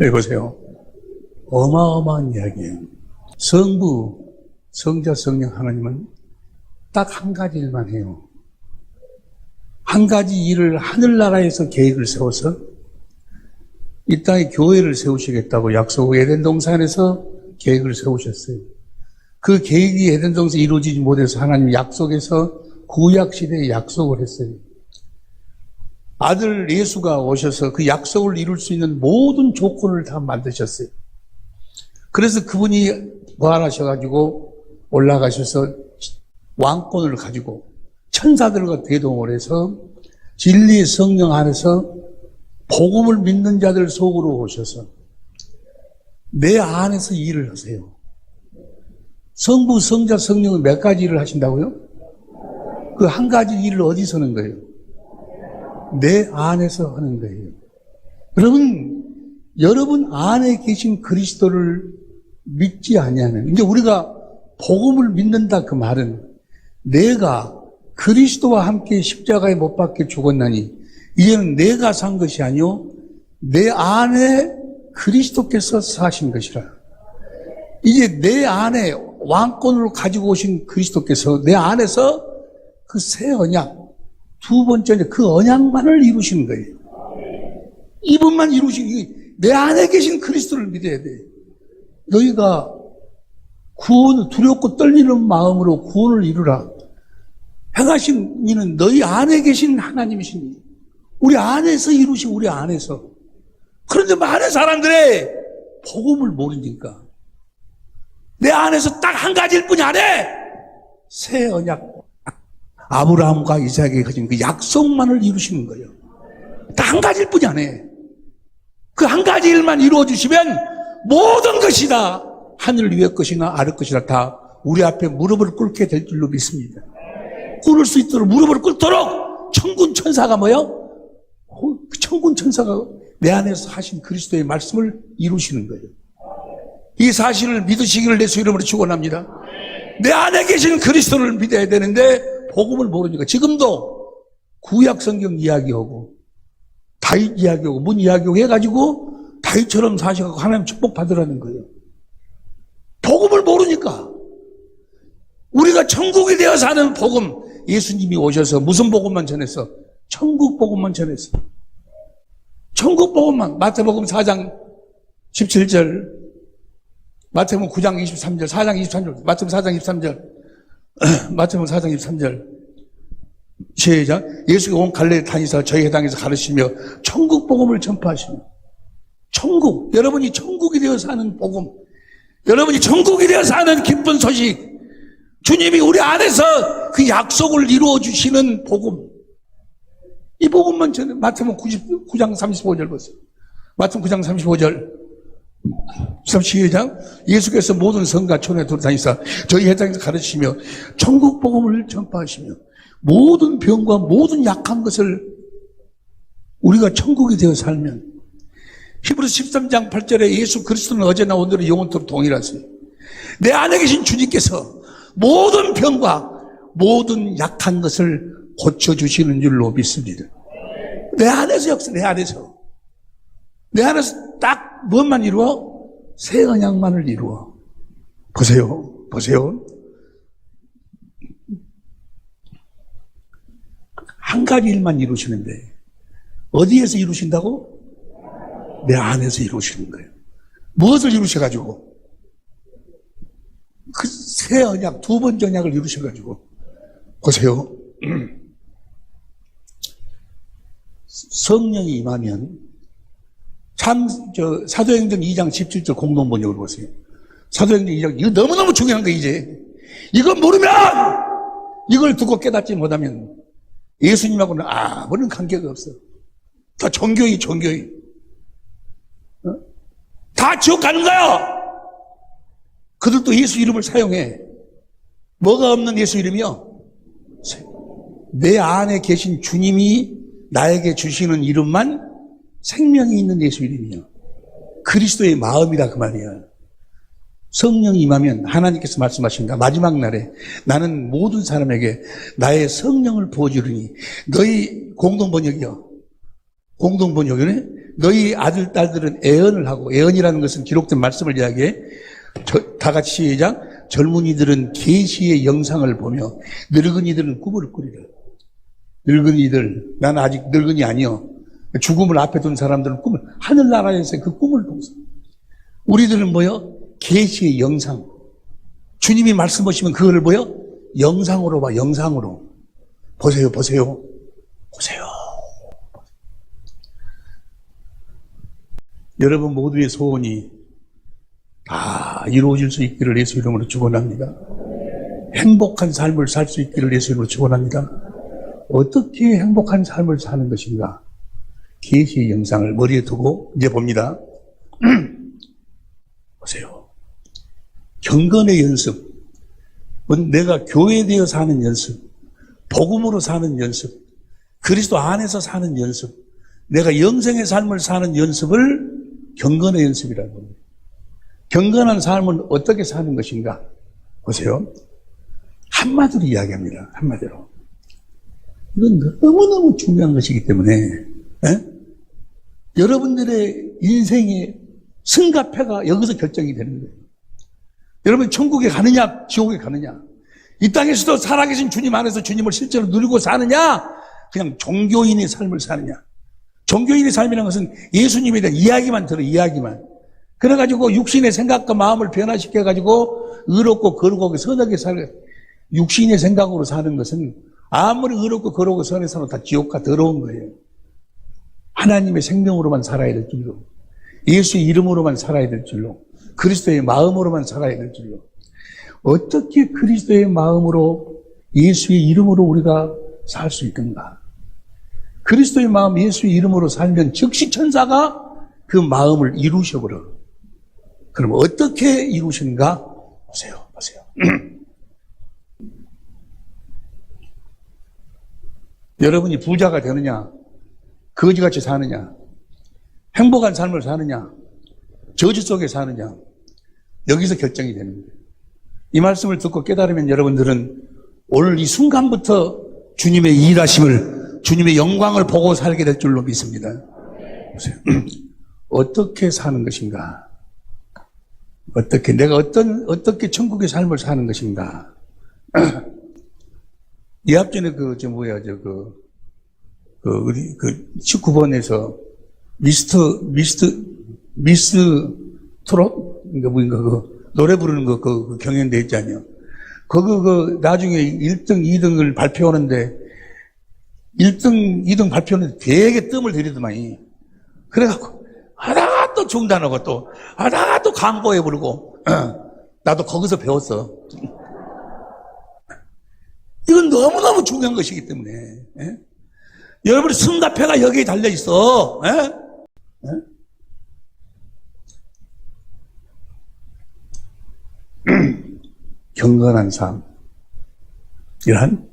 여기 보세요. 어마어마한 이야기예요. 성부, 성자, 성령 하나님은 딱 한 가지 일만 해요. 한 가지 일을 하늘나라에서 계획을 세워서 이 땅에 교회를 세우시겠다고 약속, 에덴 동산에서 계획을 세우셨어요. 그 계획이 에덴 동산에서 이루어지지 못해서 하나님 약속에서 구약시대에 약속을 했어요. 아들 예수가 오셔서 그 약속을 이룰 수 있는 모든 조건을 다 만드셨어요. 그래서 그분이 부활하셔가지고 올라가셔서 왕권을 가지고 천사들과 대동을 해서 진리의 성령 안에서 복음을 믿는 자들 속으로 오셔서 내 안에서 일을 하세요. 성부, 성자, 성령은 몇 가지 일을 하신다고요? 그 한 가지 일을 어디서 하는 거예요? 내 안에서 하는 거예요. 여러분 안에 계신 그리스도를 믿지 아니하면, 이제 우리가 복음을 믿는다 그 말은 내가 그리스도와 함께 십자가에 못 박혀 죽었나니 이제는 내가 산 것이 아니요 내 안에 그리스도께서 사신 것이라. 이제 내 안에 왕권을 가지고 오신 그리스도께서 내 안에서 그 새 언약, 두 번째 그 언약만을 이루시는 거예요. 이분만 이루시기, 내 안에 계신 그리스도를 믿어야 돼. 너희가 구원을 두렵고 떨리는 마음으로 구원을 이루라. 행하신 이는 너희 안에 계신 하나님이시니 우리 안에서 이루시고 우리 안에서. 그런데 많은 사람들이 복음을 모르니까 내 안에서 딱 한 가지일 뿐이 안 해. 새 언약, 아브라함과 이삭에게 가진 그 약속만을 이루시는 거예요. 딱 한 가지일 뿐이 안 해. 그 한 가지 일만 이루어 주시면 모든 것이 다 하늘 위의 것이나 아래 것이나 다 우리 앞에 무릎을 꿇게 될 줄로 믿습니다. 꿇을 수 있도록 무릎을 꿇도록 천군 천사가 뭐요? 그 천군 천사가 내 안에서 하신 그리스도의 말씀을 이루시는 거예요. 이 사실을 믿으시기를 예수 이름으로 축원합니다. 내 안에 계신 그리스도를 믿어야 되는데 복음을 모르니까 지금도 구약 성경 이야기하고 다윗 이야기하고 문 이야기하고 해가지고 다윗처럼 사셔서 하나님 축복 받으라는 거예요. 복음을 모르니까. 우리가 천국이 되어 사는 복음, 예수님이 오셔서 무슨 복음만 전했어? 천국 복음만 전했어. 천국 복음만. 마태복음 4장 17절, 마태복음 9장 23절, 4장 23절, 마태복음 4장 23절, 마태복음 4장 23절. 시작. 예수가 온 갈릴리 다니사 저희 해당에서 가르치며 천국 복음을 전파하시며. 천국, 여러분이 천국이 되어 사는 복음, 여러분이 천국이 되어 사는 기쁜 소식, 주님이 우리 안에서 그 약속을 이루어 주시는 복음, 이 복음만 전해. 마태복음 9장 35절 보세요. 마태복음 9장 35절 32장. 예수께서 모든 성과 촌에 돌아다니사 저희 해당에서 가르치며 천국 복음을 전파하시며 모든 병과 모든 약한 것을 우리가 천국이 되어 살면, 히브리서 13장 8절에 예수 그리스도는 어제나 오늘은 영원토록 동일하세요. 내 안에 계신 주님께서 모든 병과 모든 약한 것을 고쳐주시는 줄로 믿습니다. 내 안에서 역사, 내 안에서 딱 무엇만 이루어? 새 언약만을 이루어. 보세요. 한 가지 일만 이루시는데 어디에서 이루신다고? 내 안에서 이루시는 거예요. 무엇을 이루셔가지고? 그 새 언약, 두 번째 언약을 이루셔가지고. 보세요. 성령이 임하면, 사도행전 2장 17절 공동번역을 보세요. 사도행전 2장, 이거 너무너무 중요한 거, 이제. 이거 모르면, 이걸 두고 깨닫지 못하면, 예수님하고는 아무런 관계가 없어. 다 종교이. 다 지옥 가는 거야. 그들도 예수 이름을 사용해. 뭐가 없는 예수 이름이요? 내 안에 계신 주님이 나에게 주시는 이름만 생명이 있는 예수 이름이요. 그리스도의 마음이다 그 말이야. 성령이 임하면 하나님께서 말씀하신다. 마지막 날에 나는 모든 사람에게 나의 성령을 부어주리니, 너희 공동번역이요. 공동번역이네. 너희 아들, 딸들은 애언을 하고, 애언이라는 것은 기록된 말씀을 이야기해. 다 같이 시작. 젊은이들은 계시의 영상을 보며 늙은이들은 꿈을 꾸리라. 늙은이들, 나는 아직 늙은이 아니요. 죽음을 앞에 둔 사람들은 꿈을, 하늘나라에서 그 꿈을 보면서. 우리들은 뭐요? 계시의 영상. 주님이 말씀하시면 그거를 뭐요? 영상으로 봐, 영상으로. 보세요, 보세요. 보세요. 여러분 모두의 소원이 다 이루어질 수 있기를 예수 이름으로 축원합니다. 행복한 삶을 살 수 있기를 예수 이름으로 축원합니다. 어떻게 행복한 삶을 사는 것인가? 계시의 영상을 머리에 두고 이제 봅니다. 보세요. 경건의 연습. 내가 교회되어 사는 연습. 복음으로 사는 연습. 그리스도 안에서 사는 연습. 내가 영생의 삶을 사는 연습을 경건의 연습이라고 합니다. 경건한 삶은 어떻게 사는 것인가? 보세요. 한마디로 이야기합니다. 한마디로. 이건 너무너무 중요한 것이기 때문에 여러분들의 인생의 승가패가 여기서 결정이 되는 거예요. 여러분 천국에 가느냐 지옥에 가느냐, 이 땅에서도 살아계신 주님 안에서 주님을 실제로 누리고 사느냐, 그냥 종교인의 삶을 사느냐. 종교인의 삶이라는 것은 예수님에 대한 이야기만 들어, 이야기만. 그래가지고 육신의 생각과 마음을 변화시켜가지고 의롭고 거룩하게 선하게 살고, 육신의 생각으로 사는 것은 아무리 의롭고 거룩하고 선하게 살아도 다 지옥과 더러운 거예요. 하나님의 생명으로만 살아야 될 줄로, 예수의 이름으로만 살아야 될 줄로, 그리스도의 마음으로만 살아야 될 줄로. 어떻게 그리스도의 마음으로 예수의 이름으로 우리가 살 수 있던가? 그리스도의 마음 예수의 이름으로 살면 즉시 천사가 그 마음을 이루셔버려. 그럼 어떻게 이루신가? 보세요. 보세요. 여러분이 부자가 되느냐, 거지같이 사느냐, 행복한 삶을 사느냐, 저주 속에 사느냐, 여기서 결정이 되는 거예요. 이 말씀을 듣고 깨달으면 여러분들은 오늘 이 순간부터 주님의 일하심을, 주님의 영광을 보고 살게 될 줄로 믿습니다. 보세요. 어떻게 사는 것인가? 어떻게, 내가 어떻게 천국의 삶을 사는 것인가? 이 앞전에 우리 19번에서 미스 트롯? 노래 부르는 그 경연대 있잖아요. 나중에 1등, 2등을 발표하는데, 1등, 2등 발표하는데 되게 뜸을 들이더만이. 그래갖고, 하다가 또 중단하고 하다가 또 광고해 부르고, 나도 거기서 배웠어. 이건 너무너무 중요한 것이기 때문에, 여러분의 승가패가 여기에 달려있어. 경건한 삶. 이러한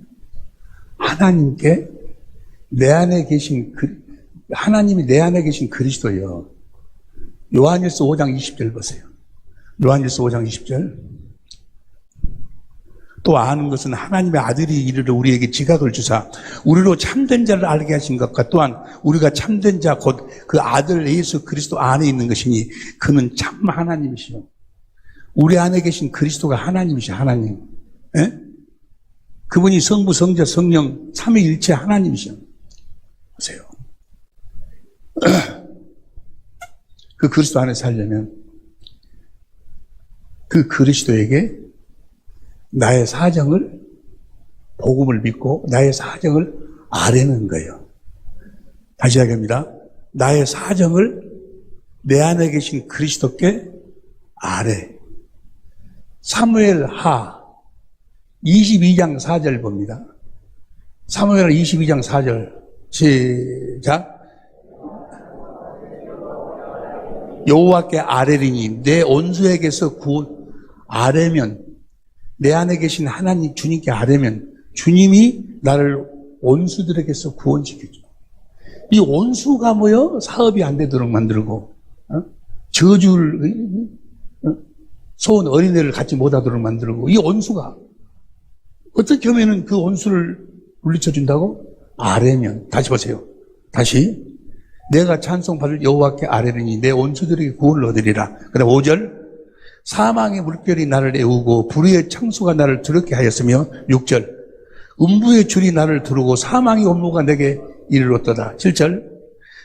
하나님께 내 안에 계신 하나님이 내 안에 계신 그리스도요. 요한일서 5장 20절 보세요. 요한일서 5장 20절. 또 아는 것은 하나님의 아들이 이르러 우리에게 지각을 주사 우리로 참된 자를 알게 하신 것과 또한 우리가 참된 자 곧 그 아들 예수 그리스도 안에 있는 것이니 그는 참 하나님이시요. 우리 안에 계신 그리스도가 하나님이시요. 하나님. 그분이 성부, 성자, 성령, 삼위일체 하나님이시요. 보세요. 그 그리스도 안에 살려면 그 그리스도에게 나의 사정을, 복음을 믿고 나의 사정을 아뢰는 거예요. 다시 이야기합니다. 나의 사정을 내 안에 계신 그리스도께 아뢰. 사무엘하 22장 4절 봅니다. 사무엘하 22장 4절 시작. 여호와께 아뢰리니 내 온수에게서 아뢰면, 내 안에 계신 하나님 주님께 아뢰면 주님이 나를 온수들에게서 구원시켜줘. 이 온수가 뭐요? 사업이 안 되도록 만들고, 저주를, 소원 어린애를 갖지 못하도록 만들고, 이 온수가 어떻게 하면은 그 온수를 물리쳐준다고? 아뢰면. 다시 보세요. 다시. 내가 찬송받을 여호와께 아뢰리니 내 원수들에게 구원을 얻으리라. 그다음 5절 사망의 물결이 나를 애우고 불의의 창수가 나를 두렵게 하였으며 6절 음부의 줄이 나를 두르고 사망의 온무가 내게 이르렀도다. 7절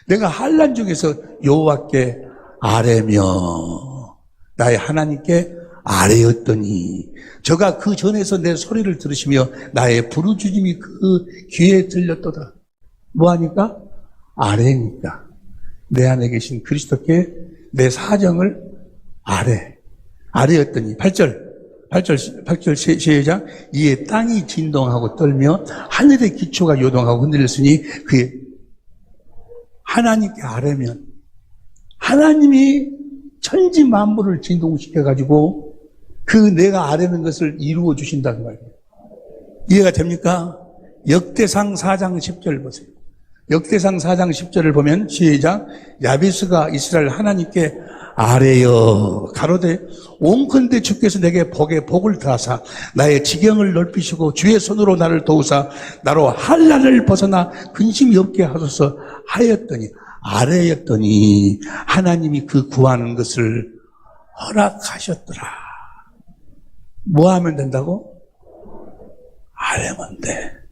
내가 환난 중에서 여호와께 아뢰며 나의 하나님께 아뢰었더니 저가 그 전에서 내 소리를 들으시며 나의 부르짖음이 그 귀에 들렸도다. 뭐하니까? 아뢰니까. 내 안에 계신 그리스도께 내 사정을 아뢰었더니 8절 시작 이에 땅이 진동하고 떨며 하늘의 기초가 요동하고 흔들렸으니 그의 하나님께 아뢰면 하나님이 천지 만물을 진동시켜가지고 그 내가 아뢰는 것을 이루어 주신다는 말이에요. 이해가 됩니까? 역대상 4장 10절 보세요. 역대상 4장 10절을 보면 시작 야베스가 이스라엘 하나님께 아뢰여 가로되 온컨대 주께서 내게 복을 더하사 나의 지경을 넓히시고 주의 손으로 나를 도우사 나로 환난을 벗어나 근심이 없게 하소서 하였더니 아뢰었더니 하나님이 그 구하는 것을 허락하셨더라. 뭐 하면 된다고? 아뢰면 돼.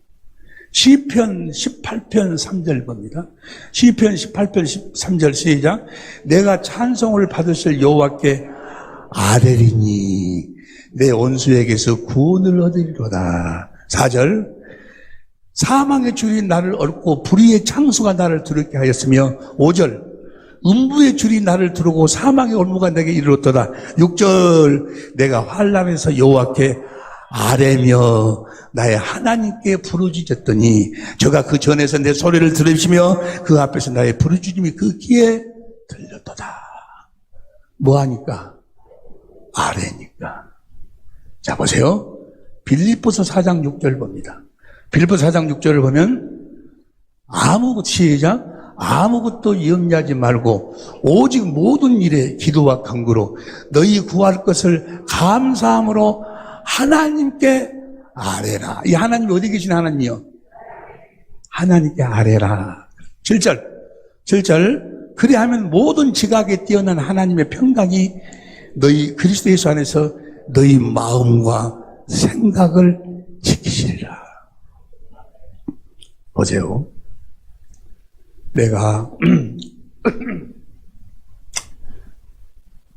시편 18편 3절 봅니다. 시편 18편 3절 시작 내가 찬송을 받으실 여호와께 아뢰리니 내 원수에게서 구원을 얻으리로다. 4절 사망의 줄이 나를 얽고 불의의 창수가 나를 두렵게 하였으며 5절 음부의 줄이 나를 두르고 사망의 올무가 내게 이르렀도다. 6절 내가 환난에서 여호와께 아뢰며 나의 하나님께 부르짖었더니 저가 그 전에서 내 소리를 들으시며 그 앞에서 나의 부르짖음이 그 귀에 들렸도다. 뭐하니까? 아뢰니까. 자 보세요. 빌립보서 4장 6절 봅니다. 빌립보서 4장 6절을 보면 아무것도 염려하지 말고 오직 모든 일에 기도와 간구로 너희 구할 것을 감사함으로 하나님께 아뢰라. 이 하나님이 어디 계신 하나님이요? 하나님께 아뢰라. 7절 그리하면 모든 지각에 뛰어난 하나님의 평강이 너희 그리스도 예수 안에서 너희 마음과 생각을 지키시리라. 보세요. 내가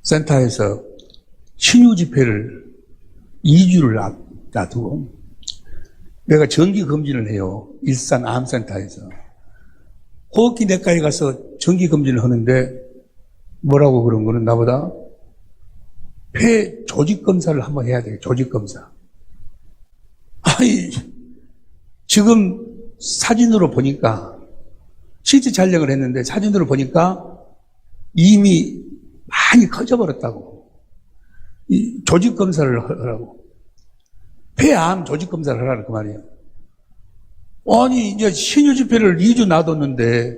센터에서 신유 집회를 2주를 놔두고 내가 정기 검진을 해요. 일산 암센터에서. 호흡기 내과에 가서 정기 검진을 하는데 뭐라고 그런 거는 나보다 폐 조직 검사를 한번 해야 돼요. 조직 검사. 아니 지금 사진으로 보니까 CT 촬영을 했는데 사진으로 보니까 이미 많이 커져버렸다고. 이 조직 검사를 하라고. 폐암 조직 검사를 하라는 그 말이에요. 아니, 이제 신유 집회를 2주 놔뒀는데,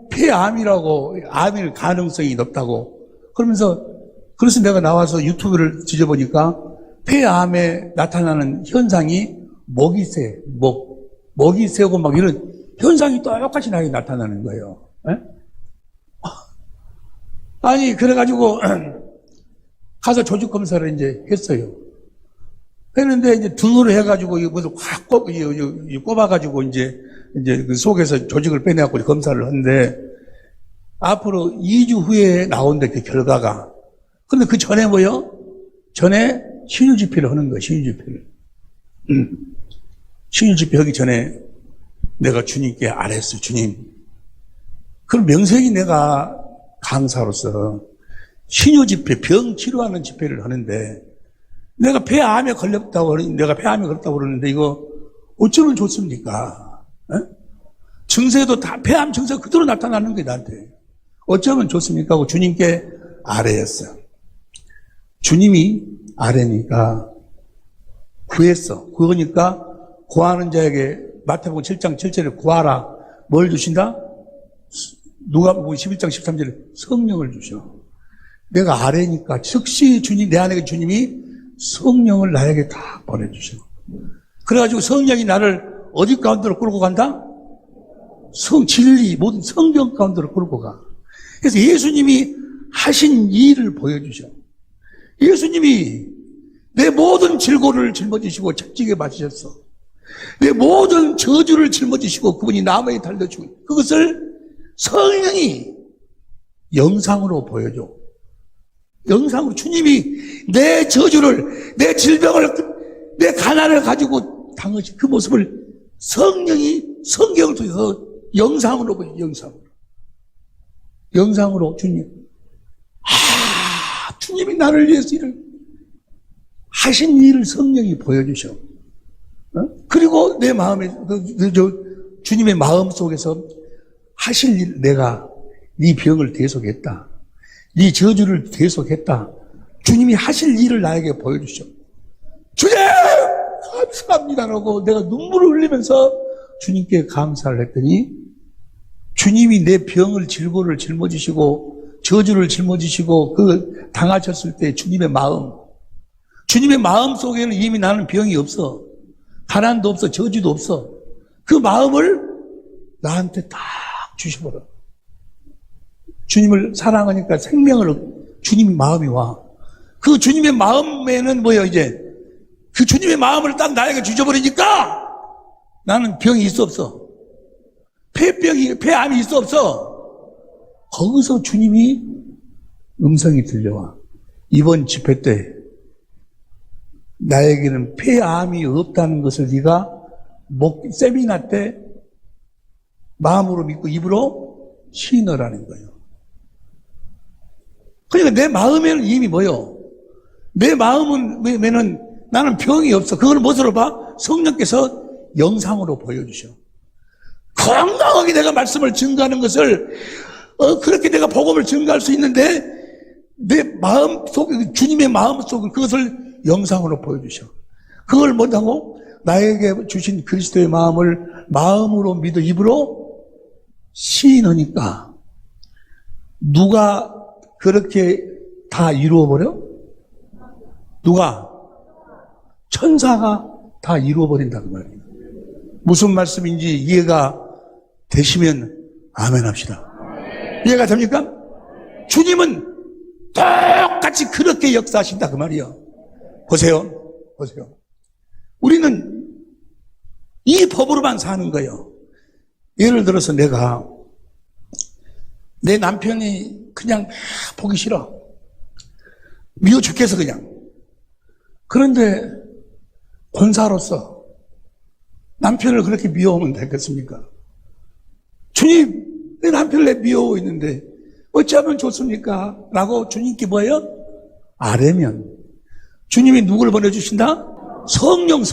폐암이라고, 암일 가능성이 높다고. 그래서 내가 나와서 유튜브를 뒤져보니까, 폐암에 나타나는 현상이 목이 새고 막 이런 현상이 똑같이 나타나는 거예요. 에? 아니, 그래가지고, 가서 조직 검사를 이제 했어요. 했는데 이제 등으로 해가지고 이것을 확 꼽아가지고 이제 그 속에서 조직을 빼내갖고 검사를 하는데 앞으로 2주 후에 나온다 그 결과가. 근데 그 전에 뭐요? 전에 신유 집회를 하는 거예요. 신유 집회를. 신유 집회 하기 전에 내가 주님께 아뢰었어요. 주님. 그럼 명색이 내가 강사로서 신유 집회, 병 치료하는 집회를 하는데 내가 폐암에 걸렸다고 그러는데 이거 어쩌면 좋습니까? 에? 증세도 다 폐암 증세가 그대로 나타나는 거예요, 나한테. 어쩌면 좋습니까? 하고 주님께 아뢰었어요. 주님이 아뢰니까 구했어. 구하니까 구하는 자에게 마태복음 7장 7절에 구하라. 뭘 주신다? 누가복음 11장 13절에 성령을 주셔. 내가 아뢰니까 즉시 주님, 내 안에 주님이 성령을 나에게 다 보내주셔. 그래가지고 성령이 나를 어디 가운데로 끌고 간다? 진리, 모든 성경 가운데로 끌고 가. 그래서 예수님이 하신 일을 보여주셔. 예수님이 내 모든 질고를 짊어지시고 착지게 맞으셨어. 내 모든 저주를 짊어지시고 그분이 나무에 달려주고 그것을 성령이 영상으로 보여줘. 영상으로 주님이 내 저주를, 내 질병을, 내 가난을 가지고 당하신 그 모습을 성령이 성경을 통해서 영상으로 보여줘. 영상으로 주님. 주님이 나를 위해서 하신 일을 성령이 보여주셔. 그리고 내 마음에, 주님의 마음 속에서 하실 일, 내가 네 병을 대속했다. 네 저주를 대속했다. 주님이 하실 일을 나에게 보여주셔. 주님! 감사합니다라고 내가 눈물을 흘리면서 주님께 감사를 했더니 주님이 내 병을 질고를 짊어지시고 저주를 짊어지시고 그 당하셨을 때 주님의 마음 속에는 이미 나는 병이 없어. 가난도 없어. 저주도 없어. 그 마음을 나한테 딱 주셔버려. 주님을 사랑하니까 생명을 주님의 마음이 와. 그 주님의 마음에는 뭐예요 이제? 그 주님의 마음을 딱 나에게 주셔버리니까 나는 병이 있어 없어? 폐암이 있어 없어? 거기서 주님이 음성이 들려와. 이번 집회 때 나에게는 폐암이 없다는 것을 네가 세미나 때 마음으로 믿고 입으로 시인하라는 거예요. 그러니까 내 마음에는 이미 뭐요? 내 마음은 나는 병이 없어. 그걸 무엇으로 봐? 성령께서 영상으로 보여주셔. 건강하게 내가 말씀을 증거하는 것을 그렇게 내가 복음을 증거할 수 있는데 내 마음 속에 주님의 마음 속에 그것을 영상으로 보여주셔. 그걸 못하고 나에게 주신 그리스도의 마음을 마음으로 믿어 입으로 시인하니까 누가 그렇게 다 이루어버려? 누가? 천사가 다 이루어버린다는 말이에요. 무슨 말씀인지 이해가 되시면 아멘 합시다. 이해가 됩니까? 주님은 똑같이 그렇게 역사하신다 그 말이에요. 보세요. 우리는 이 법으로만 사는 거예요. 예를 들어서 내가 내 남편이 그냥 보기 싫어. 미워 죽겠어 그냥. 그런데 권사로서 남편을 그렇게 미워하면 되겠습니까? 주님, 내 남편을 미워하고 있는데 어찌하면 좋습니까? 라고 주님께 뭐예요? 아뢰면 주님이 누구를 보내주신다? 성령.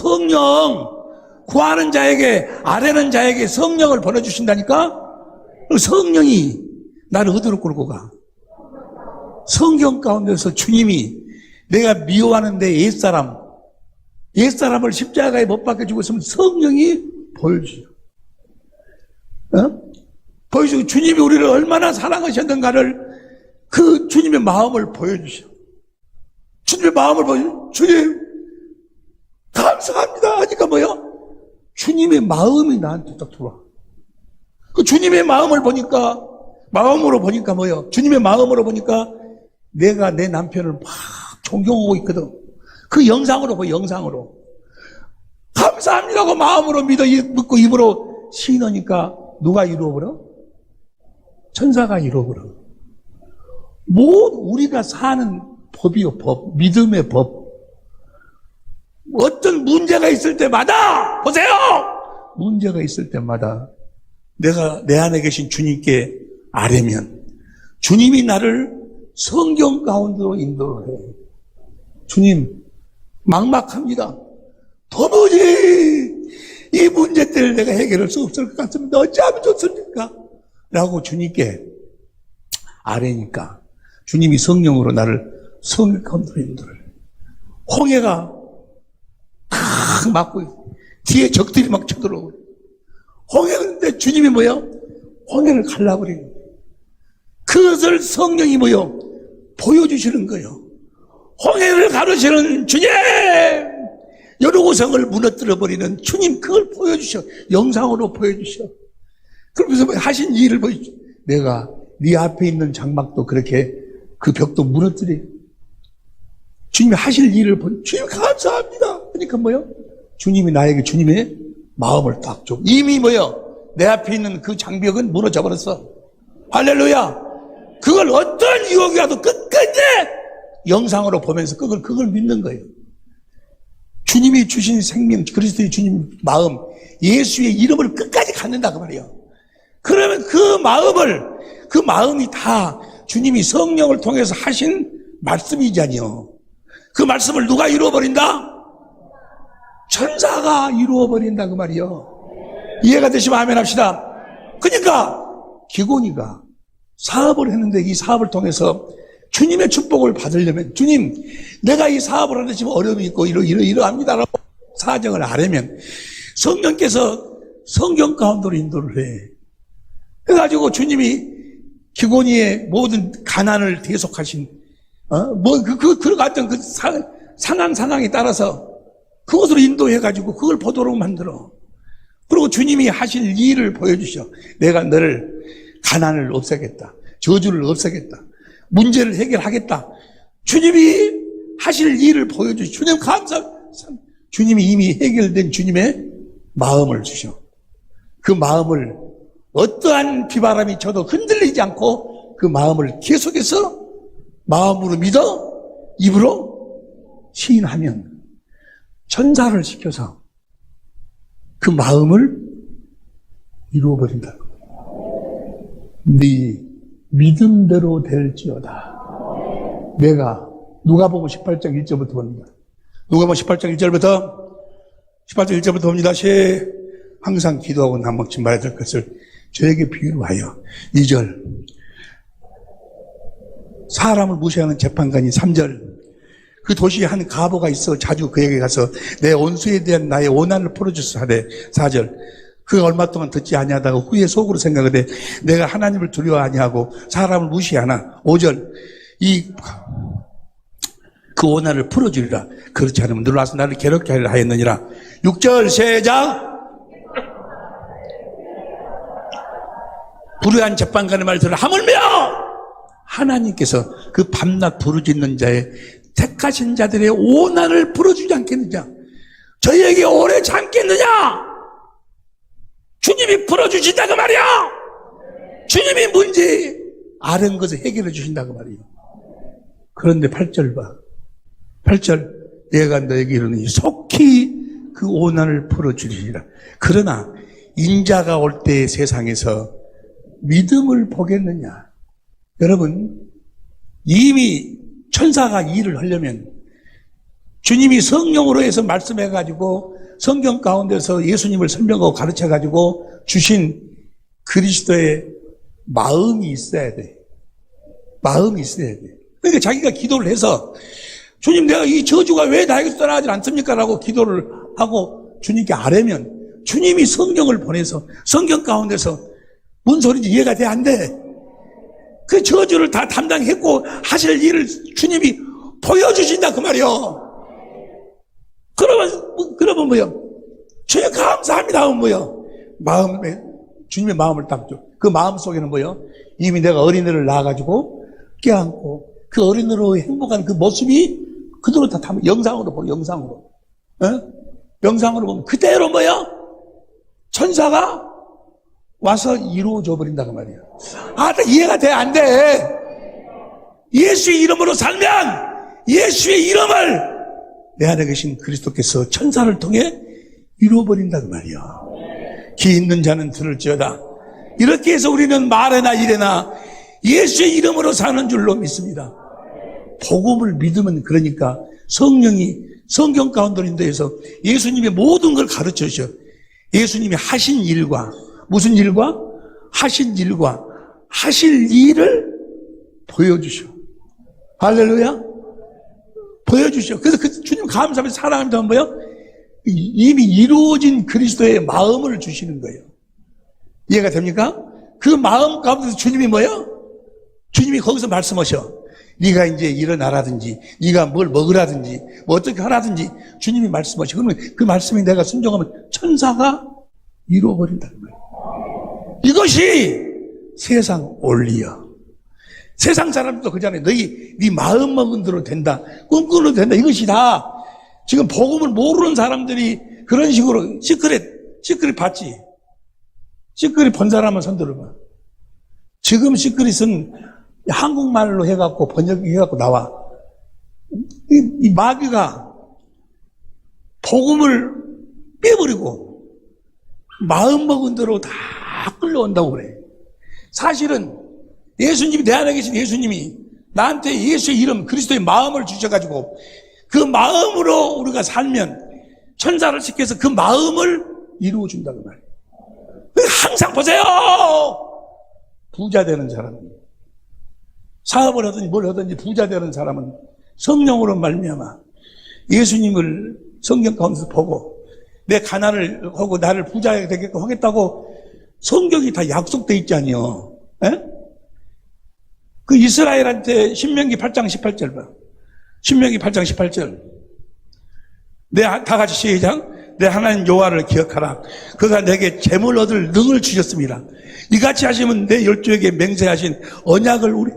구하는 자에게, 아뢰는 자에게 성령을 보내주신다니까? 성령이 나를 어디로 끌고 가? 성경 가운데서 주님이 내가 미워하는데 옛사람을 십자가에 못 박혀 죽었으면 성령이 보여주죠. 보여주고 주님이 우리를 얼마나 사랑하셨는가를 그 주님의 마음을 보여주셔. 주님의 마음을 보여주셔. 주님 감사합니다 하니까 뭐야? 주님의 마음이 나한테 딱 들어와. 그 주님의 마음으로 보니까 뭐예요? 주님의 마음으로 보니까 내가 내 남편을 막 존경하고 있거든. 그 영상으로 보여, 영상으로. 감사합니다고 마음으로 믿고 입으로 시인하니까 누가 이루어버려? 천사가 이루어버려. 우리가 사는 법이요, 법. 믿음의 법. 어떤 문제가 있을 때마다, 보세요! 문제가 있을 때마다 내가 내 안에 계신 주님께 아뢰면 주님이 나를 성경 가운데로 인도를 해. 주님, 막막합니다. 도무지 이 문제들을 내가 해결할 수 없을 것 같습니다. 어찌하면 좋습니까? 라고 주님께 아뢰니까 주님이 성령으로 나를 성경 가운데로 인도를 해. 홍해가 탁 막고 뒤에 적들이 막 쳐들어오고 홍해인데 주님이 뭐예요? 홍해를 갈라버리는 거예요. 그것을 성령이 뭐예요? 보여주시는 거예요. 홍해를 가르치는 주님! 여리고성을 무너뜨려버리는 주님, 그걸 보여주셔. 영상으로 보여주셔. 그러면서 하신 일을 보여주죠. 내가 네 앞에 있는 장막도 그렇게 그 벽도 무너뜨려. 주님이 하실 일을 본 주님 감사합니다. 그러니까 뭐요? 주님이 나에게 주님의 마음을 딱 줘. 이미 뭐요? 내 앞에 있는 그 장벽은 무너져 버렸어. 할렐루야. 그걸 어떤 유혹이 와도 끝까지 영상으로 보면서 그걸 믿는 거예요. 주님이 주신 생명, 그리스도의 주님 마음, 예수의 이름을 끝까지 갖는다 그 말이에요. 그러면 그 마음이 다 주님이 성령을 통해서 하신 말씀이잖아요. 그 말씀을 누가 이루어버린다? 천사가 이루어버린다 그 말이요. 이해가 되시면 아멘 합시다. 그러니까 기곤이가 사업을 했는데 이 사업을 통해서 주님의 축복을 받으려면, 주님 내가 이 사업을 하는데 지금 어려움이 있고 이러합니다라고 사정을 하려면 성령께서 성경 가운데로 인도를 해. 그래가지고 주님이 기곤이의 모든 가난을 대속하신 그 같은 그 상황에 따라서 그것으로 인도해가지고 그걸 보도록 만들어. 그리고 주님이 하실 일을 보여주셔. 내가 너를 가난을 없애겠다. 저주를 없애겠다. 문제를 해결하겠다. 주님이 하실 일을 보여주셔. 주님 주님이 이미 해결된 주님의 마음을 주셔. 그 마음을 어떠한 비바람이 쳐도 흔들리지 않고 그 마음을 계속해서 마음으로 믿어 입으로 시인하면 천사를 시켜서 그 마음을 이루어버린다. 네 믿음대로 될지어다. 내가 누가복음 18장 1절부터 봅니다. 누가복음 18장 1절부터 봅니다. 항상 기도하고 나먹지 말아야 될 것을 저에게 비유로 하여 2절 사람을 무시하는 재판관이 3절 그 도시에 한 가보가 있어 자주 그에게 가서 내 원수에 대한 나의 원한을 풀어주소 하되 4절 그 얼마 동안 듣지 아니하다가 후에 속으로 생각하되 내가 하나님을 두려워 아니하고 사람을 무시하나 5절 그 원한을 풀어주리라. 그렇지 않으면 눌러서 나를 괴롭게 하려 하였느니라. 6절 시작. 불의한 재판관의 말 들으라. 하물며 하나님께서 그 밤낮 부르짖는 자의 택하신 자들의 원한을 풀어주지 않겠느냐? 저희에게 오래 참겠느냐? 주님이 풀어주신다 그 말이야. 주님이 문제 아는 것을 해결해 주신다 그 말이에요. 그런데 8절 봐. 8절 내가 너에게 이르노니 속히 그 원한을 풀어주리라. 그러나 인자가 올 때의 세상에서 믿음을 보겠느냐? 여러분 이미 천사가 일을 하려면 주님이 성령으로 해서 말씀해가지고 성경 가운데서 예수님을 설명하고 가르쳐가지고 주신 그리스도의 마음이 있어야 돼. 마음이 있어야 돼. 그러니까 자기가 기도를 해서 주님 내가 이 저주가 왜 나에게서 떠나지 않습니까? 라고 기도를 하고 주님께 아뢰면 주님이 성령을 보내서 성경 가운데서 뭔 소리인지 이해가 돼? 안 돼? 그 저주를 다 담당했고 하실 일을 주님이 보여주신다 그 말이요. 그러면 뭐요? 주님 감사합니다 하면 뭐요? 주님의 마음을 딱 줘. 그 마음 속에는 뭐요? 이미 내가 어린애를 낳아가지고 껴안고 그 어린애로 행복한 그 모습이 그대로 다 담아 영상으로 보고 영상으로. 영상으로 보면 그대로 뭐요? 천사가 와서 이루어져 버린다 그 말이야. 이해가 돼? 안 돼? 예수의 이름으로 살면 예수의 이름을 내 안에 계신 그리스도께서 천사를 통해 이루어버린다 그 말이야. 귀 있는 자는 들을지어다. 이렇게 해서 우리는 말에나 일에나 예수의 이름으로 사는 줄로 믿습니다. 복음을 믿으면 그러니까 성령이 성경 가운데 인도해서 예수님의 모든 걸 가르쳐 주셔. 예수님이 하신 일과 무슨 일과? 하신 일과 하실 일을 보여주셔. 할렐루야. 보여주셔. 그래서 그 주님 감사하면서 사랑합니다 하면 뭐요? 이미 이루어진 그리스도의 마음을 주시는 거예요. 이해가 됩니까? 그 마음 가운데서 주님이 뭐요? 주님이 거기서 말씀하셔. 네가 이제 일어나라든지 네가 뭘 먹으라든지 뭐 어떻게 하라든지 주님이 말씀하셔. 그러면 그 말씀이 내가 순종하면 천사가 이루어버린다는 거예요. 이것이 세상 원리야. 세상 사람도 그잖아요. 네 마음 먹은 대로 된다. 꿈꾸는 된다. 이것이 다 지금 복음을 모르는 사람들이 그런 식으로 시크릿 봤지. 시크릿 본 사람은 손 들어봐. 지금 시크릿은 한국말로 해갖고 번역해갖고 나와. 이 마귀가 복음을 빼버리고 마음 먹은 대로 다 끌려온다고 그래. 사실은 예수님이 내 안에 계신 예수님이 나한테 예수의 이름 그리스도의 마음을 주셔가지고 그 마음으로 우리가 살면 천사를 시켜서 그 마음을 이루어준다고 말이에요. 항상 보세요. 부자 되는 사람은 사업을 하든지 뭘 하든지 부자 되는 사람은 성령으로 말미암아 예수님을 성경 가운데서 보고 내 가난을 하고 나를 부자 되게끔 하겠다고 성경이 다 약속돼 있잖아요. 에? 그 이스라엘한테 신명기 8장 18절 봐. 신명기 8장 18절. 다 같이 시작. 내 하나님 여호와를 기억하라. 그가 내게 재물 얻을 능을 주셨습니다. 이같이 하시면 내 열조에게 맹세하신 언약을 우리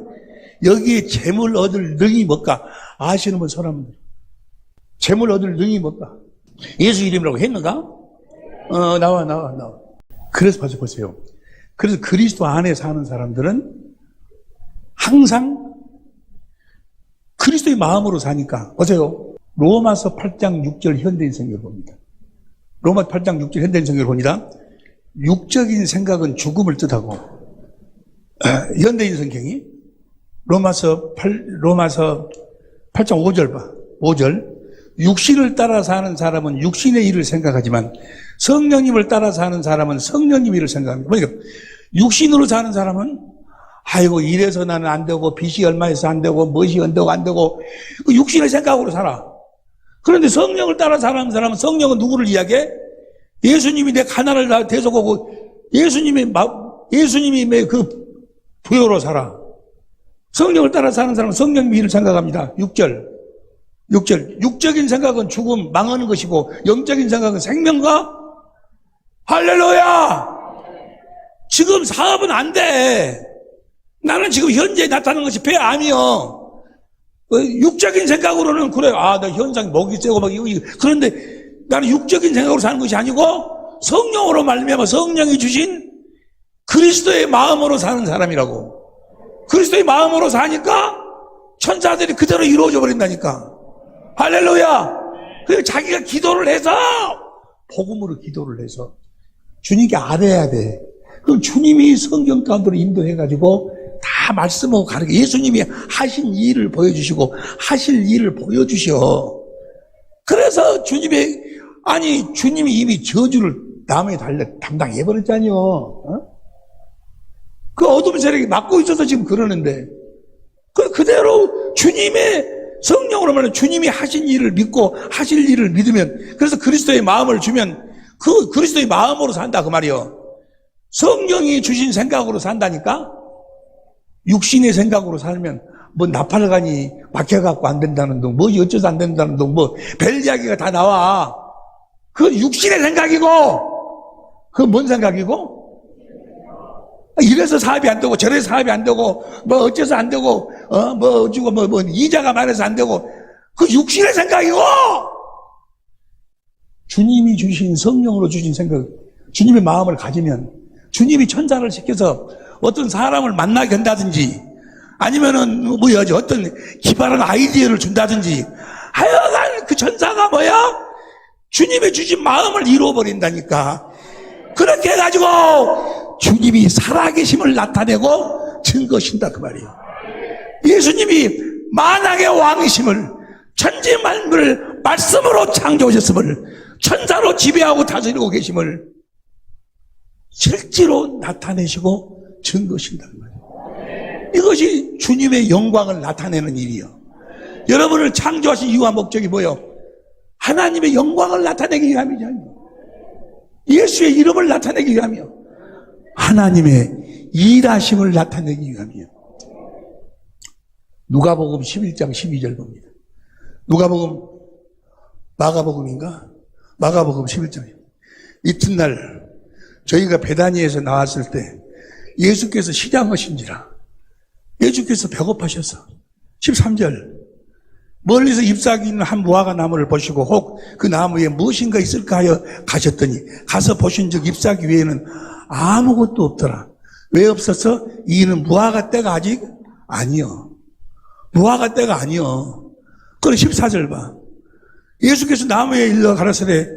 여기에 재물 얻을 능이 뭘까? 아시는 분 손 한번. 재물 얻을 능이 뭘까? 예수 이름이라고 했는가? 나와. 그래서 보세요. 그래서 그리스도 안에 사는 사람들은 항상 그리스도의 마음으로 사니까 보세요. 로마서 8장 6절 현대인 성경을 봅니다. 로마 8장 6절 현대인 성경을 봅니다. 육적인 생각은 죽음을 뜻하고 현대인 성경이 로마서 8장 5절 봐. 5절. 육신을 따라 사는 사람은 육신의 일을 생각하지만 성령님을 따라 사는 사람은 성령님 일을 생각합니다. 그러니까 육신으로 사는 사람은 아이고 이래서 나는 안 되고 빚이 얼마에서 안 되고 무엇이 안 되고 그 육신의 생각으로 살아. 그런데 성령을 따라 사는 사람은 성령은 누구를 이야기해? 예수님이 내 가난을 다 대속하고 예수님이 그 부여로 살아. 성령을 따라 사는 사람은 성령 일을 생각합니다. 6절. 육적인 생각은 죽음, 망하는 것이고 영적인 생각은 생명과 할렐루야! 지금 사업은 안 돼. 나는 지금 현재 나타나는 것이 폐암이요. 육적인 생각으로는 그래. 나 현상 목이 세고 막 이거. 그런데 나는 육적인 생각으로 사는 것이 아니고 성령으로 말미암아 성령이 주신 그리스도의 마음으로 사는 사람이라고. 그리스도의 마음으로 사니까 천사들이 그대로 이루어져 버린다니까. 할렐루야. 그래서 자기가 기도를 해서 복음으로 기도를 해서 주님께 알아야 돼. 그럼 주님이 성경 가운데로 인도해가지고 다 말씀하고 가르쳐. 예수님이 하신 일을 보여주시고 하실 일을 보여주셔. 그래서 주님이 이미 저주를 남에 담당해버렸잖아요. 그 어둠 세력이 막고 있어서 지금 그러는데 그대로 주님의 성령으로 말하면 주님이 하신 일을 믿고 하실 일을 믿으면 그래서 그리스도의 마음을 주면 그 그리스도의 마음으로 산다 그 말이요. 성령이 주신 생각으로 산다니까. 육신의 생각으로 살면 뭐 나팔관이 막혀갖고 안 된다는 둥, 뭐 어쩌서 안 된다는 둥, 뭐 별 이야기가 다 나와. 그건 육신의 생각이고 그건 뭔 생각이고? 이래서 사업이 안 되고 저래서 사업이 안 되고 뭐 어째서 안 되고 뭐 어쩌고 뭐 이자가 많아서 안 되고 그 육신의 생각이고 주님이 주신 성령으로 주신 생각 주님의 마음을 가지면 주님이 천사를 시켜서 어떤 사람을 만나게 한다든지 아니면은 뭐야지 어떤 기발한 아이디어를 준다든지 하여간 그 천사가 뭐야? 주님이 주신 마음을 이루어버린다니까. 그렇게 해가지고 주님이 살아계심을 나타내고 증거신다 그 말이에요. 예수님이 만왕의 왕이심을 천지 만물을 말씀으로 창조하셨음을 천사로 지배하고 다스리고 계심을 실제로 나타내시고 증거신다 그 말이에요. 이것이 주님의 영광을 나타내는 일이요. 여러분을 창조하신 이유와 목적이 뭐예요? 하나님의 영광을 나타내기 위함이죠. 예수의 이름을 나타내기 위함이요. 하나님의 일하심을 나타내기 위함이요. 누가복음 11장 12절 봅니다. 마가복음인가? 마가복음 11장. 이튿날 저희가 베다니에서 나왔을 때 예수께서 시장하신지라 예수께서 배고파셨어. 13절 멀리서 잎사귀 있는 한 무화과 나무를 보시고 혹 그 나무에 무엇인가 있을까 하여 가셨더니 가서 보신즉 잎사귀 외에는 아무것도 없더라. 왜 없었어? 이는 무화과 때가 아직 아니요. 무화과 때가 아니요. 그럼 14절 봐. 예수께서 나무에 일러 가라사대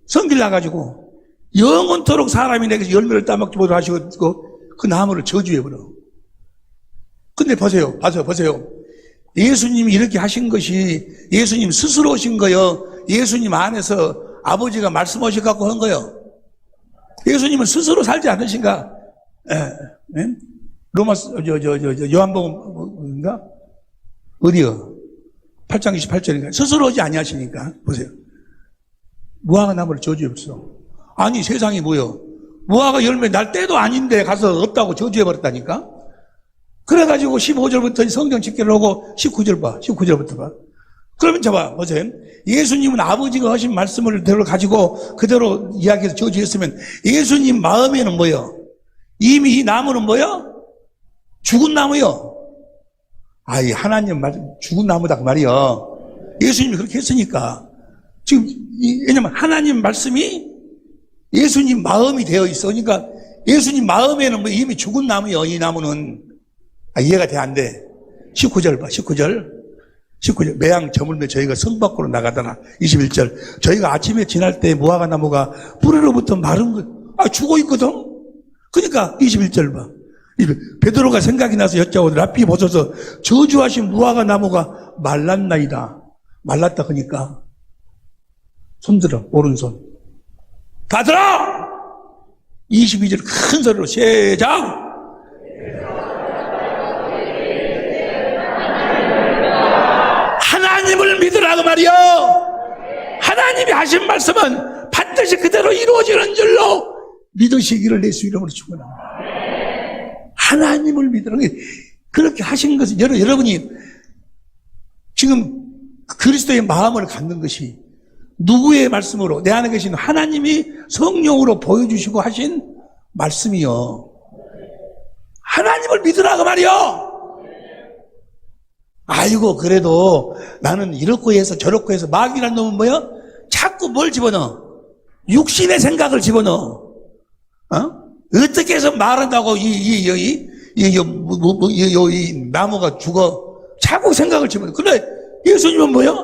성길 나가지고 영원토록 사람이 내게서 열매를 따먹지 못하게 하시고 그 나무를 저주해버려. 근데 보세요. 예수님이 이렇게 하신 것이 예수님 스스로 오신 거요. 예수님 안에서 아버지가 말씀하셔갖고 한 거요. 예수님은 스스로 살지 않으신가? 로마서, 요한복음인가? 어디요? 8장 28절인가? 스스로 오지 아니하시니까. 보세요. 무화과 나무를 저주해버렸어. 아니, 세상이 뭐요? 무화과 열매 날 때도 아닌데 가서 없다고 저주해버렸다니까? 그래가지고 15절부터 성경 집계를 하고 19절부터 봐. 그러면 보세요. 예수님은 아버지가 하신 말씀을 그대로 이야기해서 저주했으면 예수님 마음에는 뭐요? 이미 이 나무는 뭐요? 죽은 나무요. 이 하나님 말씀, 죽은 나무다 그 말이요. 예수님이 그렇게 했으니까. 지금, 왜냐면 하나님 말씀이 예수님 마음이 되어 있어. 그러니까 예수님 마음에는 뭐 이미 죽은 나무요, 이 나무는. 이해가 돼, 안 돼? 19절 봐, 19절. 매양 저물며 저희가 성 밖으로 나가다나. 21절. 저희가 아침에 지날 때 무화과 나무가 뿌리로부터 마른 거, 죽어 있거든? 그러니까 21절 봐. 베드로가 생각이 나서 여쭤보더라. 라피 보소서 저주하신 무화과 나무가 말랐나이다. 말랐다 그러니까. 손들어, 오른손. 다 들어! 22절 큰 소리로 시작! 하나님을 믿으라고 말이요. 하나님이 하신 말씀은 반드시 그대로 이루어지는 줄로 믿으시기를 예수 이름으로 축원합니다. 하나님을 믿으라고. 그렇게 하신 것은 여러분이 지금 그리스도의 마음을 갖는 것이 누구의 말씀으로? 내 안에 계신 하나님이 성령으로 보여주시고 하신 말씀이요. 하나님을 믿으라고 말이요. 아이고 그래도 나는 이렇고 해서 저렇고 해서 마귀란 놈은 뭐야? 자꾸 뭘 집어넣어? 육신의 생각을 집어넣어. 어떻게 해서 말한다고 이 나무가 죽어? 자꾸 생각을 집어넣어. 근데 예수님은 뭐야?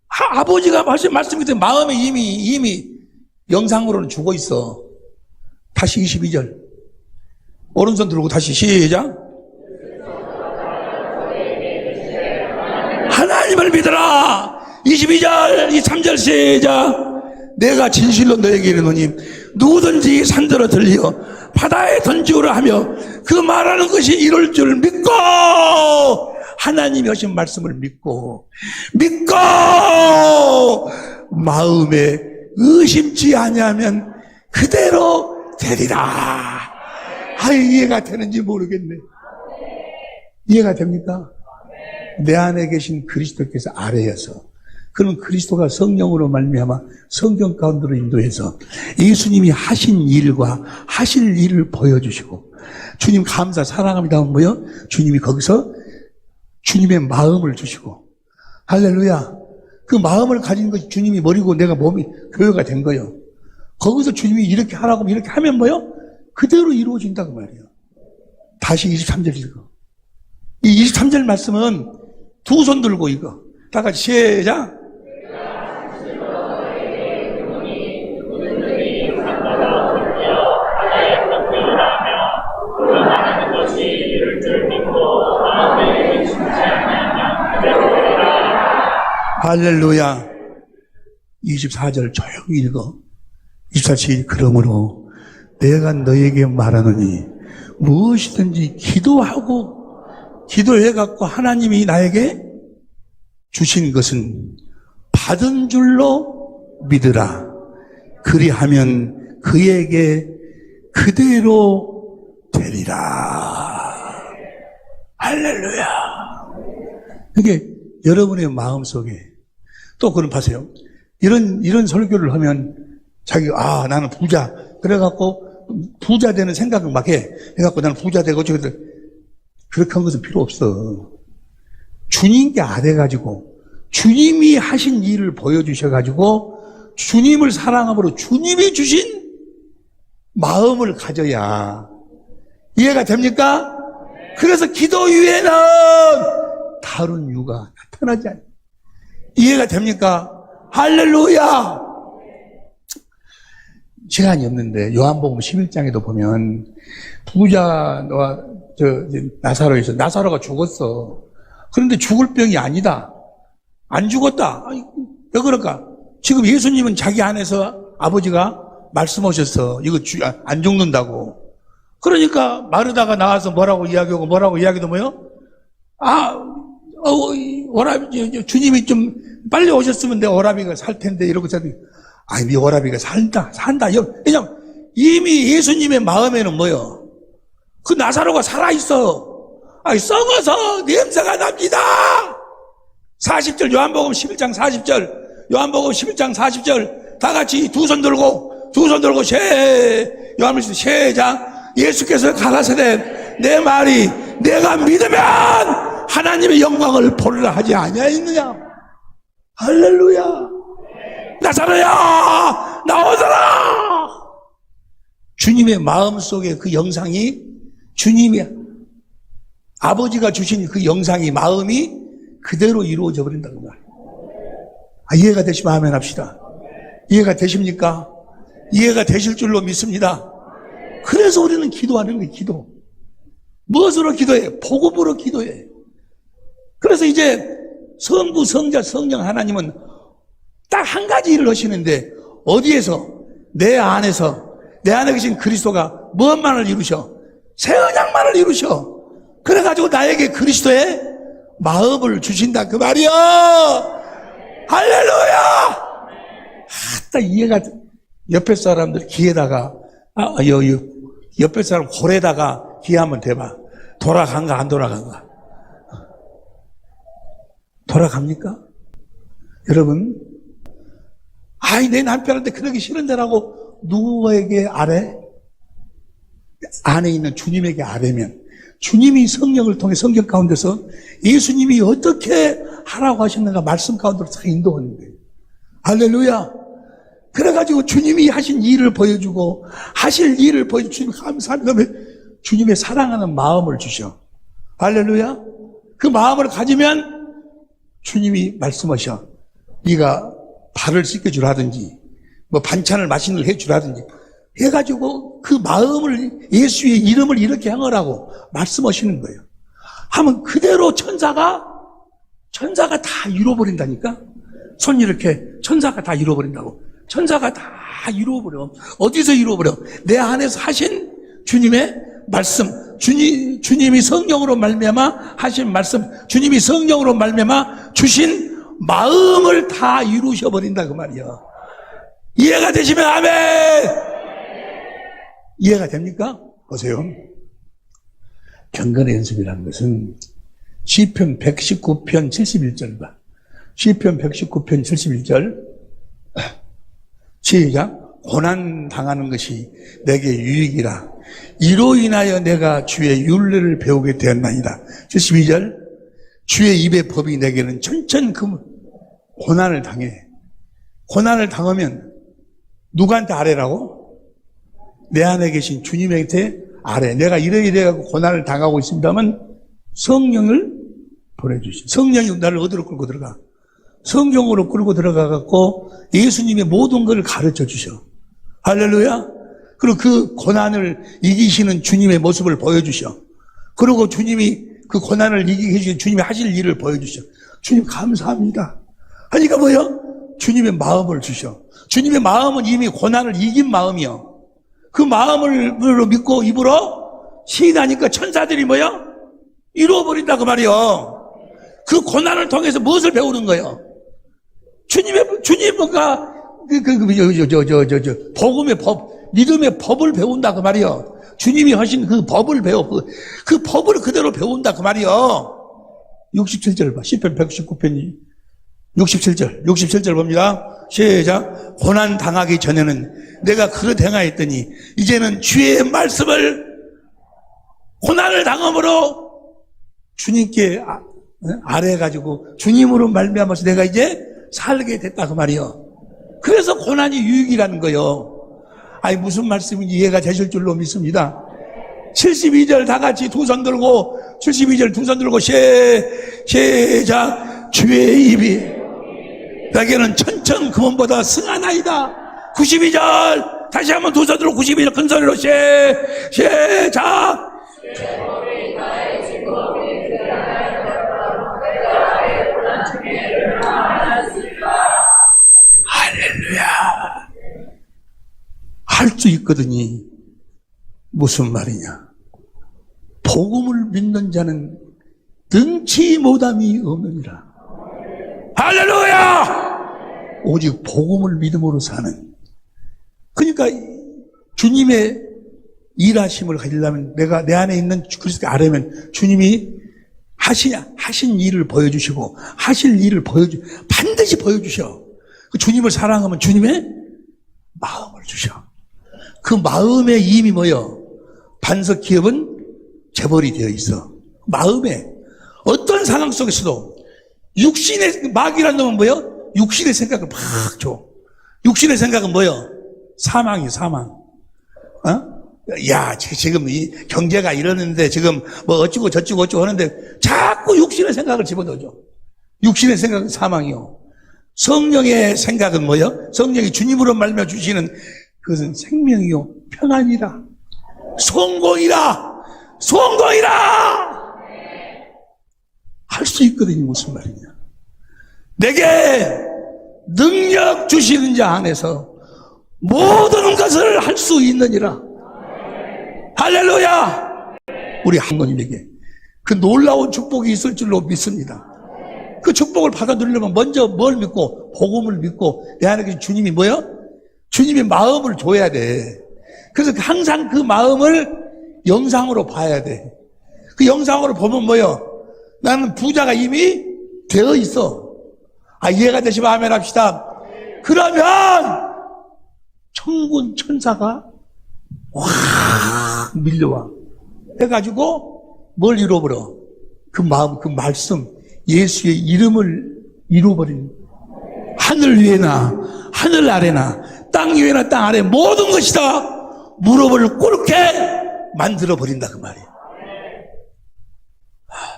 아버지가 하신 말씀이 때문에 마음에 이미 영상으로는 죽어 있어. 다시 22절. 오른손 들고 다시 시작. 하나님을 믿어라. 22절, 23절 시작. 내가 진실로 너에게 이르노니 누구든지 산들어 들려 바다에 던지우라 하며 그 말하는 것이 이룰 줄 믿고 하나님이 하신 말씀을 믿고 마음에 의심치 아니하면 그대로 되리라. 이해가 되는지 모르겠네. 이해가 됩니까? 내 안에 계신 그리스도께서 아래여서 그럼 그리스도가 성령으로 말미암아 성경 가운데로 인도해서 예수님이 하신 일과 하실 일을 보여주시고 주님 감사 사랑합니다 하면 뭐요? 주님이 거기서 주님의 마음을 주시고 할렐루야. 그 마음을 가진 것이 주님이 머리고 내가 몸이 교회가 된 거예요. 거기서 주님이 이렇게 하라고 이렇게 하면 뭐요? 그대로 이루어진다고 말이에요. 다시 23절 읽어. 이 23절 말씀은 두 손 들고 이거 다 같이 시작. 할렐루야. 24절 조용히 읽어. 24절 그러므로 내가 너에게 말하노니 무엇이든지 기도해갖고 하나님이 나에게 주신 것은 받은 줄로 믿으라. 그리하면 그에게 그대로 되리라. 할렐루야. 이게 여러분의 마음속에 또 그럼 보세요. 이런 설교를 하면 나는 부자. 그래갖고 부자 되는 생각을 막 해. 해갖고 나는 부자 되고 그렇게 한 것은 필요 없어. 주님께 아뢰가지고 주님이 하신 일을 보여주셔가지고 주님을 사랑함으로 주님이 주신 마음을 가져야 이해가 됩니까? 그래서 기도 이외에는 다른 이유가 나타나지 않아요. 이해가 됩니까? 할렐루야! 시간이 없는데 요한복음 11장에도 보면 부자와 나사로에서 나사로가 죽었어. 그런데 죽을 병이 아니다. 안 죽었다. 왜 그럴까? 지금 예수님은 자기 안에서 아버지가 말씀하셨어. 이거 안 죽는다고. 그러니까 마르다가 나와서 뭐라고 이야기도 뭐요? 오라비, 주님이 좀 빨리 오셨으면 내 오라비가 살 텐데 이러고 네 오라비가 산다. 왜냐면 이미 예수님의 마음에는 뭐요? 그 나사로가 살아있어. 썩어서 냄새가 납니다. 40절 요한복음 11장 40절 요한복음 11장 40절 다 같이 두 손 들고 요한복음 시작. 예수께서 가라사대 내 말이 내가 믿으면 하나님의 영광을 보리라 하지 아니하였느냐. 할렐루야. 나사로야 나오더라. 주님의 마음속에 그 영상이 주님이 아버지가 주신 그 영상이 마음이 그대로 이루어져 버린다는 말이에요. 이해가 되시면 아멘 합시다. 이해가 되십니까? 이해가 되실 줄로 믿습니다. 그래서 우리는 기도하는 거예요. 기도. 무엇으로 기도해? 복음으로 기도해. 그래서 이제 성부, 성자, 성령 하나님은 딱 한 가지 일을 하시는데 어디에서? 내 안에 계신 그리스도가 무엇만을 이루셔? 새 언약만을 이루셔. 그래가지고 나에게 그리스도의 마음을 주신다 그 말이야. 할렐루야. 이해가 옆에 사람들 귀에다가 옆에 사람 골에다가 귀 한번 대봐. 돌아간가 안 돌아간가? 돌아갑니까? 여러분, 내 남편한테 그러기 싫은데라고 누구에게 아뢰? 안에 있는 주님에게 아뢰면 주님이 성령을 통해 성경 가운데서 예수님이 어떻게 하라고 하셨는가 말씀 가운데로 다 인도하는 거예요. 할렐루야. 그래가지고 주님이 하신 일을 보여주고 하실 일을 보여주고 주님 감사합니다. 주님의 사랑하는 마음을 주셔. 할렐루야. 그 마음을 가지면 주님이 말씀하셔. 네가 발을 씻겨주라든지 뭐 반찬을 맛있는 걸 해주라든지 해가지고 그 마음을 예수의 이름을 이렇게 행하라고 말씀하시는 거예요. 하면 그대로 천사가 다 이루어버린다니까. 손 이렇게 천사가 다 이루어버린다고. 천사가 다 이루어버려. 어디서 이루어버려? 내 안에서 하신 주님의 말씀, 주님이 성령으로 말미암아 하신 말씀, 주님이 성령으로 말미암아 주신 마음을 다 이루셔버린다 그 말이야. 이해가 되시면 아멘. 이해가 됩니까? 보세요. 경건의 연습이라는 것은 시편 119편 71절 봐. 시편 119편 71절 시작. 고난 당하는 것이 내게 유익이라. 이로 인하여 내가 주의 율례를 배우게 되었나이다. 72절. 주의 입의 법이 내게는 천천 고난을 당해. 고난을 당하면 누구한테 아뢰라고? 내 안에 계신 주님한테 아뢰. 내가 이래갖고 고난을 당하고 있습니다만 성령을 보내주시. 성령이 나를 어디로 끌고 들어가? 성경으로 끌고 들어가갖고 예수님의 모든 것을 가르쳐 주셔. 할렐루야. 그리고 그 고난을 이기시는 주님의 모습을 보여주셔. 그리고 주님이 그 고난을 이기게 해주신 주님이 하실 일을 보여주셔. 주님 감사합니다. 하니까 뭐요? 주님의 마음을 주셔. 주님의 마음은 이미 고난을 이긴 마음이요. 그 마음을 믿고 입으로 시인하니까 천사들이 뭐요? 이루어버린다 그 말이요. 그 고난을 통해서 무엇을 배우는 거예요? 주님과 복음의 법, 믿음의 법을 배운다 그 말이요. 주님이 하신 그 법을 그 법을 그대로 배운다 그 말이요. 67절 봐. 시편 119편이 67절 봅니다. 시작. 고난 당하기 전에는 내가 그릇 행하였더니 이제는 주의 말씀을 고난을 당함으로 주님께 아뢰가지고 주님으로 말미암아서 내가 이제 살게 됐다 그 말이요. 그래서 고난이 유익이라는 거요. 아니 무슨 말씀인지 이해가 되실 줄로 믿습니다. 72절 다 같이 두 손 들고 72절 두 손 들고 시작. 주의 입이 내게는 천천 금원보다 승하나이다. 92절 다시 한번 두 손 들고 92절 큰 소리로 시작. 할렐루야. 할 수 있거든요. 무슨 말이냐. 복음을 믿는 자는 능치 못함이 없느니라. 할렐루야. 오직 복음을 믿음으로 사는. 그러니까 주님의 일하심을 가지려면 내가 내 안에 있는 그리스도를 알으면 주님이 하신 일을 보여주시고 하실 일을 반드시 보여주셔. 그 주님을 사랑하면 주님의 마음을 주셔. 그 마음의 힘이 뭐요? 반석 기업은 재벌이 되어 있어. 마음에 어떤 상황 속에서도 육신의 마귀란 놈은 뭐요? 육신의 생각을 막 줘. 육신의 생각은 뭐요? 사망이요, 사망. 야, 지금 이 경제가 이러는데 지금 뭐 어쩌고 저쩌고 하는데 자꾸 육신의 생각을 집어넣어줘. 육신의 생각은 사망이요. 성령의 생각은 뭐요? 성령이 주님으로 말미암아 주시는 그것은 생명이요, 평안이라, 성공이라. 할 수 있거든요. 무슨 말이냐. 내게 능력 주시는 자 안에서 모든 것을 할 수 있느니라. 할렐루야. 우리 한국인에게 그 놀라운 축복이 있을 줄로 믿습니다. 그 축복을 받아 누리려면 먼저 뭘 믿고? 복음을 믿고 내 안에 계신 주님이 뭐요? 주님의 마음을 줘야 돼. 그래서 항상 그 마음을 영상으로 봐야 돼. 그 영상으로 보면 뭐요? 나는 부자가 이미 되어 있어. 이해가 되시면 아멘 합시다. 그러면 천군 천사가 확 밀려와. 해가지고 뭘 잃어버려? 그 마음, 그 말씀, 예수의 이름을 잃어버린. 하늘 위에나 하늘 아래나 땅 위에나 땅 아래 모든 것이 다 무릎을 꿇게 만들어버린다 그 말이에요.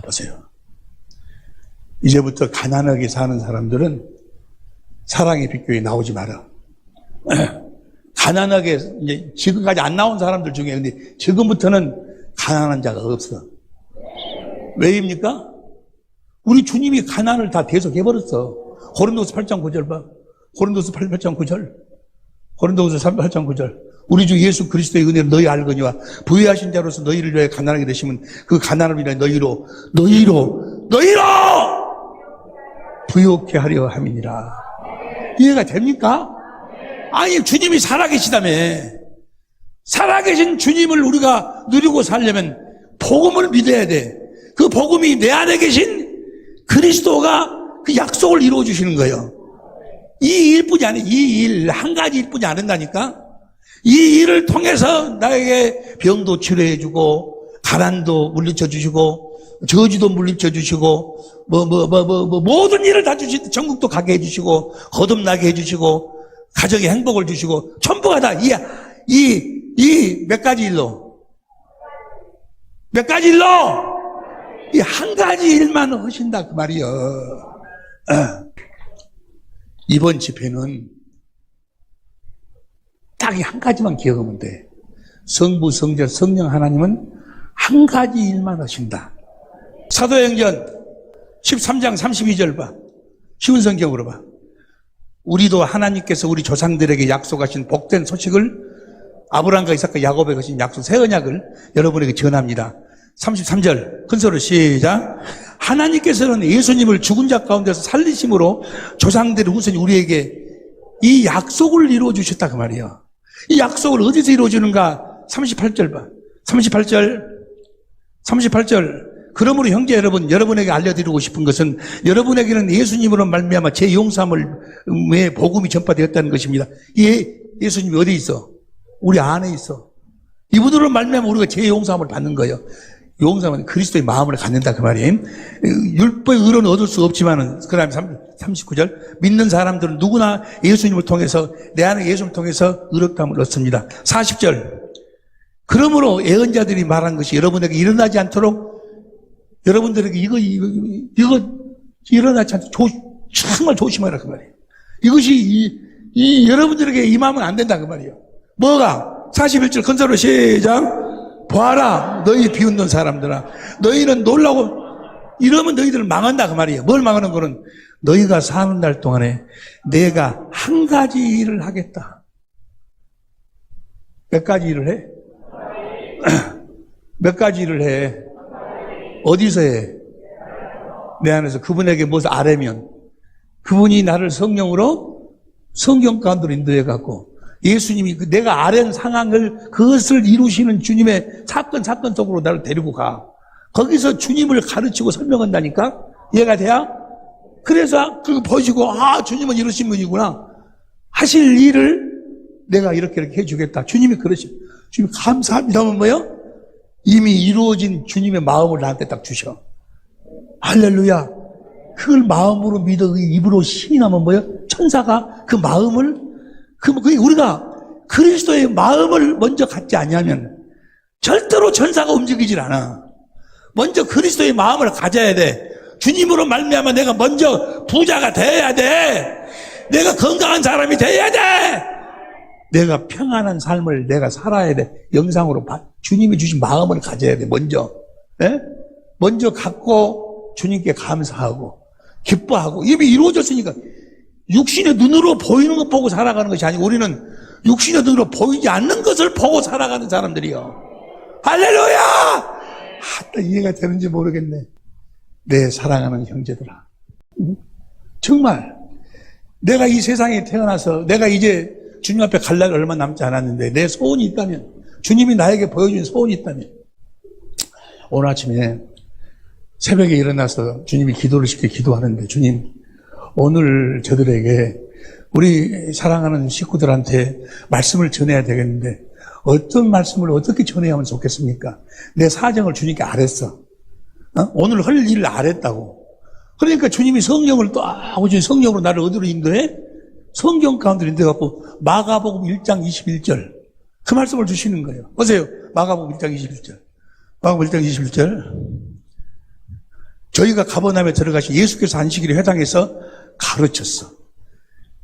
보세요. 이제부터 가난하게 사는 사람들은 사랑의 빛교에 나오지 마라. 가난하게 이제 지금까지 안 나온 사람들 중에 근데 지금부터는 가난한 자가 없어. 왜입니까? 우리 주님이 가난을 다 대속해버렸어. 고린도서 8장 9절 봐. 고린도서 8장 9절. 고린도서 8장 9절. 우리 주 예수 그리스도의 은혜를 너희 알거니와 부유하신 자로서 너희를 위하여 가난하게 되시면 그 가난을 위하여 너희로 부욕케 하려 함이니라. 이해가 됩니까? 아니 주님이 살아계시다며. 살아계신 주님을 우리가 누리고 살려면 복음을 믿어야 돼. 그 복음이 내 안에 계신 그리스도가 그 약속을 이루어 주시는 거예요. 이 일뿐이 아니에요. 이 일 한 가지 일뿐이 아닌다니까. 이 일을 통해서 나에게 병도 치료해 주고 가난도 물리쳐 주시고 저주도 물리쳐 주시고 모든 일을 다 주시. 전국도 가게 해 주시고 거듭나게 해 주시고 가정에 행복을 주시고 전부가 다 이 몇 가지 일로 이 한 가지 일만 하신다 그 말이요. 이번 집회는 딱 이 한 가지만 기억하면 돼. 성부, 성자, 성령 하나님은 한 가지 일만 하신다. 사도행전 13장 32절 봐. 쉬운 성경으로 봐. 우리도 하나님께서 우리 조상들에게 약속하신 복된 소식을 아브라함과 이삭과 야곱에게 하신 약속 새 언약을 여러분에게 전합니다. 33절 큰 소리로 시작. 하나님께서는 예수님을 죽은 자 가운데서 살리심으로 조상들의 후손이 우리에게 이 약속을 이루어 주셨다 그 말이에요. 이 약속을 어디서 이루어 주는가? 38절 봐. 38절 그러므로 형제 여러분, 여러분에게 알려드리고 싶은 것은 여러분에게는 예수님으로 말미암아 제 용서함의 복음이 전파되었다는 것입니다. 예수님이 어디 있어? 우리 안에 있어. 이분으로 말미암아 우리가 제 용서함을 받는 거예요. 용서함은 그리스도의 마음을 갖는다 그 말이에요. 율법의 의로는 얻을 수 없지만은, 그 다음에 39절, 믿는 사람들은 누구나 예수님을 통해서, 내 안에 예수님을 통해서 의롭다함을 얻습니다. 40절, 그러므로 예언자들이 말한 것이 여러분에게 일어나지 않도록, 여러분들에게 이거 일어나지 않도록 정말 조심하라 그 말이에요. 이것이 여러분들에게 임하면 안 된다 그 말이에요. 뭐가? 41절 건설로 시작. 보아라 너희 비웃는 사람들아, 너희는 놀라고 이러면 너희들은 망한다 그 말이에요. 뭘 망하는 거는 너희가 사는 날 동안에 내가 한 가지 일을 하겠다. 몇 가지 일을 해? 몇 가지 일을 해? 어디서 해? 내 안에서. 그분에게 무엇을 아뢰면 그분이 나를 성령으로 성경 가운데로 인도해 갖고 예수님이 내가 아뢰는 상황을, 그것을 이루시는 주님의 사건 속으로 나를 데리고 가. 거기서 주님을 가르치고 설명한다니까? 이해가 돼야? 그래서 그거 보시고, 주님은 이러신 분이구나. 하실 일을 내가 이렇게 해주겠다. 주님이 그러시. 주님 감사합니다 하면 뭐요? 이미 이루어진 주님의 마음을 나한테 딱 주셔. 할렐루야. 그걸 마음으로 믿어 입으로 시인하면 뭐요? 천사가 그 마음을, 우리가 그리스도의 마음을 먼저 갖지 않냐면 절대로 천사가 움직이질 않아. 먼저 그리스도의 마음을 가져야 돼. 주님으로 말미암아 내가 먼저 부자가 돼야 돼. 내가 건강한 사람이 돼야 돼. 내가 평안한 삶을 내가 살아야 돼. 영상으로 주님이 주신 마음을 가져야 돼. 먼저. 네? 먼저 갖고 주님께 감사하고 기뻐하고, 이미 이루어졌으니까. 육신의 눈으로 보이는 것 보고 살아가는 것이 아니고 우리는 육신의 눈으로 보이지 않는 것을 보고 살아가는 사람들이요. 할렐루야! 이해가 되는지 모르겠네. 내 사랑하는 형제들아, 정말 내가 이 세상에 태어나서 내가 이제 주님 앞에 갈 날이 얼마 남지 않았는데 내 소원이 있다면, 주님이 나에게 보여준 소원이 있다면, 오늘 아침에 새벽에 일어나서 주님이 기도를 시켜 기도하는데, 주님 오늘 저들에게, 우리 사랑하는 식구들한테 말씀을 전해야 되겠는데 어떤 말씀을 어떻게 전해야 하면 좋겠습니까? 내 사정을 주님께 아랬어. 오늘 할 일을 아랬다고. 그러니까 주님이 성령을 또 아버지 성령으로 나를 어디로 인도해? 성경 가운데로 인도해갖고 마가복음 1장 21절 그 말씀을 주시는 거예요. 보세요. 마가복음 1장 21절. 마가복음 1장 21절. 저희가 가버나움에 들어가시 예수께서 안식일에 회당에서 가르쳤어.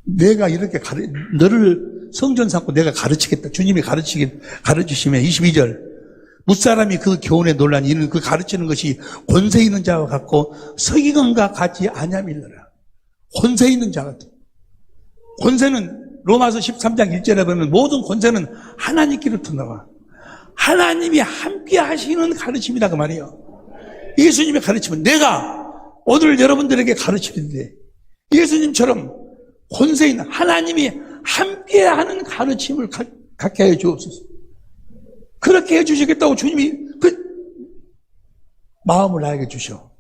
내가 이렇게 너를 성전 삼고 내가 가르치겠다. 주님이 가르치시면 22절. 무사람이 그 교훈에 놀라니 이는 그 가르치는 것이 권세 있는 자와 같고 서기관과 같이 아냐밀러라. 권세 있는 자 같아. 권세는 로마서 13장 1절에 보면 모든 권세는 하나님께로부터 나와. 하나님이 함께 하시는 가르침이다 그 말이에요. 예수님의 가르침은 내가 오늘 여러분들에게 가르치는데 예수님처럼 권세 있는 하나님이 함께하는 가르침을 갖게 해 주옵소서. 그렇게 해 주시겠다고 주님이 그 마음을 나에게 주셔.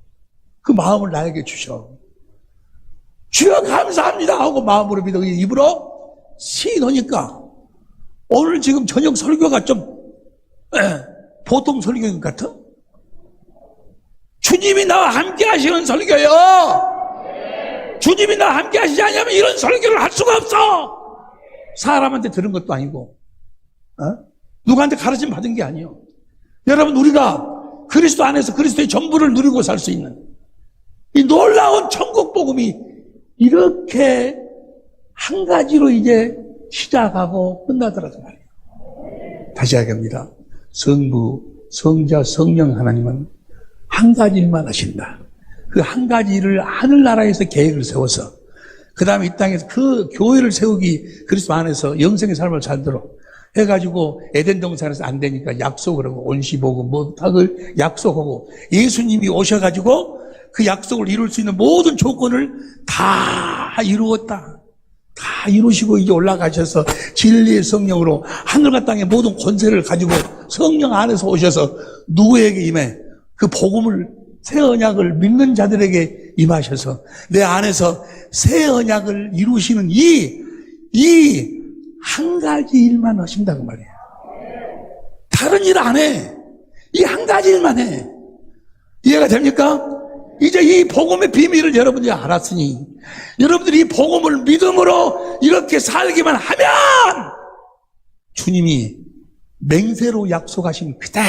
그 마음을 나에게 주셔. 주여 감사합니다 하고 마음으로 믿어 입으로 시인하니까 오늘 지금 저녁 설교가 좀 보통 설교인 것 같아? 주님이 나와 함께 하시는 설교요. 주님이 나와 함께 하시지 않으면 이런 설교를 할 수가 없어. 사람한테 들은 것도 아니고 누구한테 가르침 받은 게 아니에요. 여러분, 우리가 그리스도 안에서 그리스도의 전부를 누리고 살 수 있는 이 놀라운 천국 복음이 이렇게 한 가지로 이제 시작하고 끝나더라고 말이에요. 다시 하겠습니다. 성부, 성자, 성령 하나님은 한 가지 일만 하신다. 그 한 가지 일을 하늘나라에서 계획을 세워서 그 다음에 이 땅에서 그 교회를 세우기, 그리스도 안에서 영생의 삶을 살도록 해가지고 에덴 동산에서 안 되니까 약속을 하고 온시보고 뭐 다 그 약속하고 예수님이 오셔가지고 그 약속을 이룰 수 있는 모든 조건을 다 이루었다. 다 이루시고 이제 올라가셔서 진리의 성령으로 하늘과 땅의 모든 권세를 가지고 성령 안에서 오셔서 누구에게 임해? 그 복음을 새 언약을 믿는 자들에게 임하셔서 내 안에서 새 언약을 이루시는 이 한 가지 일만 하신다고 말이에요. 다른 일 안 해. 이 한 가지 일만 해. 이해가 됩니까? 이제 이 복음의 비밀을 여러분들이 알았으니 여러분들이 이 복음을 믿음으로 이렇게 살기만 하면 주님이 맹세로 약속하신 그대로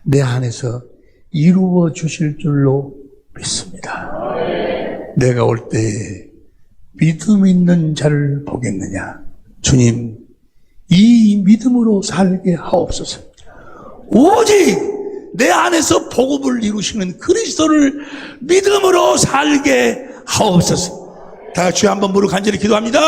내 안에서 이루어 주실 줄로 믿습니다. 내가 올 때 믿음 있는 자를 보겠느냐. 주님, 이 믿음으로 살게 하옵소서. 오직 내 안에서 복음을 이루시는 그리스도를 믿음으로 살게 하옵소서. 다 같이 한번 무릎 간절히 기도합니다.